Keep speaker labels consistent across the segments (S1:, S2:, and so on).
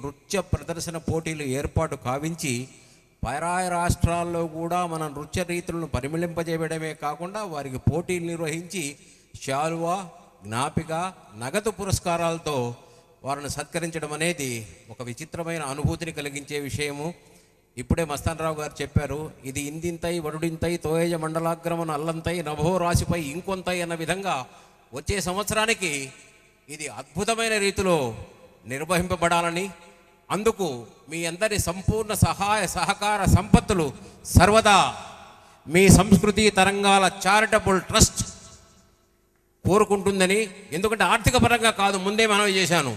S1: నృత్య ప్రదర్శన పోటీలు ఏర్పాటు కావించి పరాయి రాష్ట్రాల్లో కూడా మన నృత్య రీతులను పరిమళింపజేయడమే కాకుండా వారికి పోటీలు నిర్వహించి శాలువా, జ్ఞాపిక, నగదు పురస్కారాలతో వారిని సత్కరించడం అనేది ఒక విచిత్రమైన అనుభూతిని కలిగించే విషయము. ఇప్పుడే మస్తానరావు గారు చెప్పారు, ఇది ఇందింతై వడుడింతై తోయేజ మండలాగ్రమణ అల్లంతై నభో రాశిపై ఇంకొంతై అన్న విధంగా వచ్చే సంవత్సరానికి ఇది అద్భుతమైన రీతిలో నిర్వహింపబడాలని, అందుకు మీ అందరి సంపూర్ణ సహాయ సహకార సంపత్తులు సర్వదా మీ సంస్కృతి తరంగాల చారిటబుల్ ట్రస్ట్ కోరుకుంటుందని. ఎందుకంటే ఆర్థిక పరంగా కాదు, ముందే మనవి చేశాను,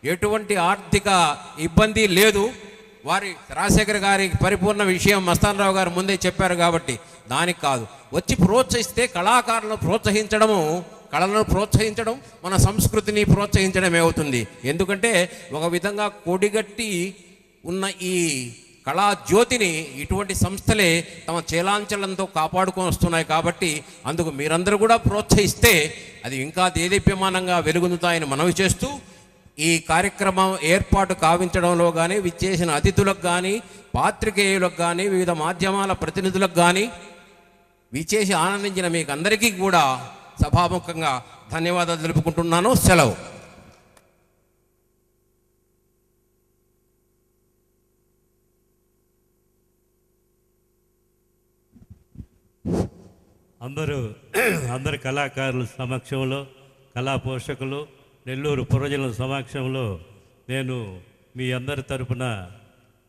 S1: ఎటువంటి ఆర్థిక ఇబ్బంది లేదు. వారి రాజశేఖర్ గారి పరిపూర్ణ విషయం మస్తానరావు గారు ముందే చెప్పారు కాబట్టి దానికి కాదు, వచ్చి ప్రోత్సహిస్తే కళాకారులను ప్రోత్సహించడము, కళలను ప్రోత్సహించడం మన సంస్కృతిని ప్రోత్సహించడమే అవుతుంది. ఎందుకంటే ఒక విధంగా కొడిగట్టి ఉన్న ఈ కళా జ్యోతిని ఇటువంటి సంస్థలే తమ చేలాంచలంతో కాపాడుకొని వస్తున్నాయి. కాబట్టి అందుకు మీరందరూ కూడా ప్రోత్సహిస్తే అది ఇంకా దేదీప్యమానంగా వెలుగొందుతాయని మనవి చేస్తూ, ఈ కార్యక్రమం ఏర్పాటు కావించడంలో కానీ, విచ్చేసిన అతిథులకు కానీ, పాత్రికేయులకు కానీ, వివిధ మాధ్యమాల ప్రతినిధులకు కానీ, విచ్చేసి ఆనందించిన మీకు అందరికీ కూడా సభాముఖంగా ధన్యవాదాలు తెలుపుకుంటున్నాను. సెలవు.
S2: అందరు కళాకారుల సమక్షంలో, కళా పోషకులు, నెల్లూరు పురజనుల సమక్షంలో నేను మీ అందరి తరపున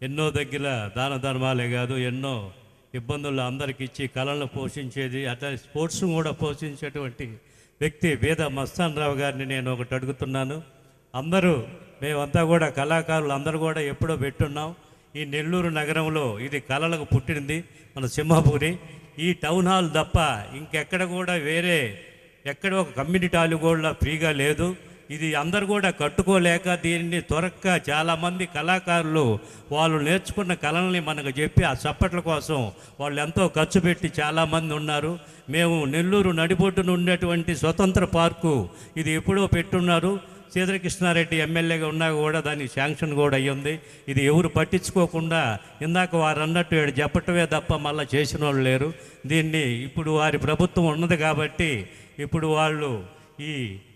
S2: ఎన్నో దగ్గర దాన ధర్మాలే కాదు, ఎన్నో ఇబ్బందులు అందరికి ఇచ్చి కళలను పోషించేది, అట్లా స్పోర్ట్స్ను కూడా పోషించేటువంటి వ్యక్తి బీద మస్తానరావు గారిని నేను ఒకటి అడుగుతున్నాను. మేమంతా కూడా కళాకారులు అందరూ కూడా ఎప్పుడో పెట్టున్నాం. ఈ నెల్లూరు నగరంలో ఇది కళలకు పుట్టింది, మన సింహపురి. ఈ టౌన్ హాల్ తప్ప ఇంకెక్కడ కూడా వేరే ఎక్కడ ఒక కమ్యూనిటీ హాల్ కూడా ఫ్రీగా లేదు. ఇది అందరు కూడా కట్టుకోలేక దీన్ని త్వరగా చాలామంది కళాకారులు వాళ్ళు నేర్చుకున్న కళల్ని మనకు చెప్పి ఆ చప్పట్ల కోసం వాళ్ళు ఎంతో ఖర్చు పెట్టి చాలామంది ఉన్నారు. మేము నెల్లూరు నడిబొడ్డున ఉండేటువంటి స్వతంత్ర పార్కు ఇది ఎప్పుడో పెట్టున్నారు. సీతాకృష్ణారెడ్డి ఎమ్మెల్యేగా ఉన్నా కూడా దానికి శాంక్షన్ కూడా అయ్యింది. ఇది ఎవరు పట్టించుకోకుండా ఇందాక వారు అన్నట్టు చెప్పటమే తప్ప మళ్ళీ చేసిన వాళ్ళు లేరు. దీన్ని ఇప్పుడు వారి ప్రభుత్వం ఉన్నది కాబట్టి ఇప్పుడు వాళ్ళు ఈ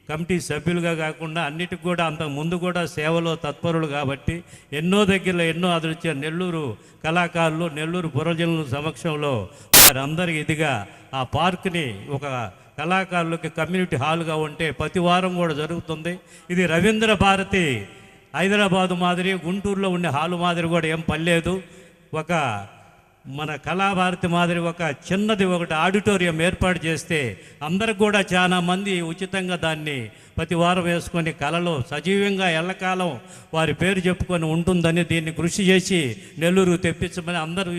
S2: కమిటీ సభ్యులుగా కాకుండా అన్నిటికి కూడా అంతకు ముందు కూడా సేవలో తత్పరులు కాబట్టి ఎన్నో దగ్గరలో ఎన్నో అదృశ్య నెల్లూరు కళాకారులు, నెల్లూరు పురజనుల సమక్షంలో వారందరికీ ఇదిగా ఆ పార్కుని ఒక కళాకారులకి కమ్యూనిటీ హాల్గా ఉంటే ప్రతి వారం కూడా జరుగుతుంది. ఇది రవీంద్ర భారతి హైదరాబాదు మాదిరి, గుంటూరులో ఉండే హాలు మాదిరి కూడా ఏం పర్లేదు. ఒక మన కళాభారతి మాదిరి ఒక చిన్నది ఒకటి ఆడిటోరియం ఏర్పాటు చేస్తే అందరికి కూడా చాలా మంది ఉచితంగా దాన్ని ప్రతి వారం వేసుకొని కళలో సజీవంగా ఎల్లకాలం వారి పేరు చెప్పుకొని ఉంటుందని దీన్ని కృషి చేసి నెల్లూరు తెప్పించమని అందరూ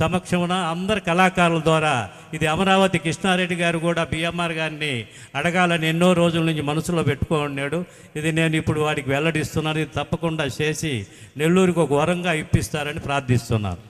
S2: సమక్షమున అందరు కళాకారుల ద్వారా ఇది అమరావతి కృష్ణారెడ్డి గారు కూడా బిఎంఆర్ గారిని అడగాలని ఎన్నో రోజుల నుంచి మనసులో పెట్టుకున్నాడు. ఇది నేను ఇప్పుడు వారికి వెల్లడిస్తున్నాను. ఇది తప్పకుండా చేసి నెల్లూరుకు ఒక వరంగా ఇప్పిస్తారని ప్రార్థిస్తున్నాను.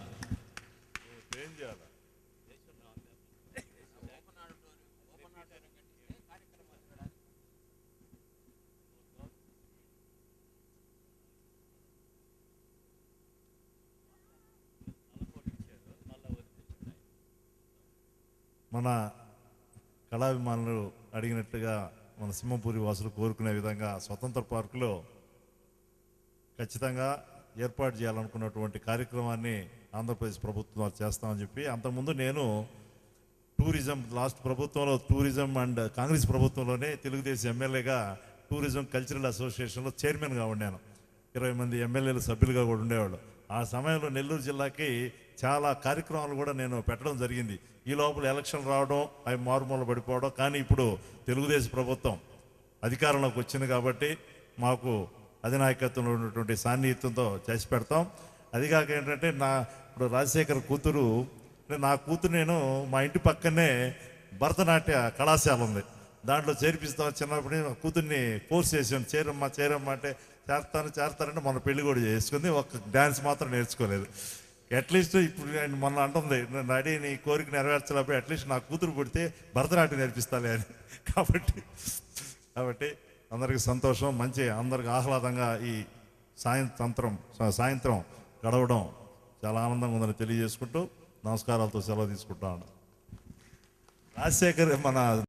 S3: మన కళాభిమానులు అడిగినట్టుగా మన సింహపురి వాసులు కోరుకునే విధంగా స్వతంత్ర పార్కులో ఖచ్చితంగా ఏర్పాటు చేయాలనుకున్నటువంటి కార్యక్రమాన్ని ఆంధ్రప్రదేశ్ ప్రభుత్వం చేస్తామని చెప్పి, అంతకుముందు నేను టూరిజం లాస్ట్ ప్రభుత్వంలో టూరిజం అండ్ కాంగ్రెస్ ప్రభుత్వంలోనే తెలుగుదేశం ఎమ్మెల్యేగా టూరిజం కల్చరల్ అసోసియేషన్లో చైర్మన్గా ఉండాను. 20 మంది ఎమ్మెల్యేలు సభ్యులుగా కూడా ఉండేవాళ్ళు. ఆ సమయంలో నెల్లూరు జిల్లాకి చాలా కార్యక్రమాలు కూడా నేను పెట్టడం జరిగింది. ఈ లోపల ఎలక్షన్ రావడం, అవి మారుమూల పడిపోవడం. కానీ ఇప్పుడు తెలుగుదేశం ప్రభుత్వం అధికారంలోకి వచ్చింది కాబట్టి మాకు అధినాయకత్వంలో ఉన్నటువంటి సాన్నిహిత్యంతో చేసి పెడతాం. అదిగాక ఏంటంటే ఇప్పుడు రాజశేఖర్ కూతురు, నా కూతురు నేను మా ఇంటి పక్కనే భరతనాట్య కళాశాల ఉంది, దాంట్లో చేర్పిస్తాం. చిన్నప్పుడు నా కూతుర్ని ఫోర్స్ చేసాను, చేరమ్మా అంటే చేరతానంటే మన పెళ్లి కూడా చేసుకుంది. ఒక డ్యాన్స్ మాత్రం నేర్చుకోలేదు. అట్లీస్ట్ ఇప్పుడు నేను మొన్న అంటుంది, రెడీ నీ కోరిక నెరవేర్చలేకపోయి అట్లీస్ట్ నా కూతురు పుడితే భరతనాట్యం నేర్పిస్తాలే అని. కాబట్టి అందరికీ సంతోషం, మంచి అందరికి ఆహ్లాదంగా ఈ సాయంత్రం గడవడం చాలా ఆనందంగా ఉందని తెలియజేసుకుంటూ నమస్కారాలతో సెలవు తీసుకుంటాను. రాజశేఖర్ మన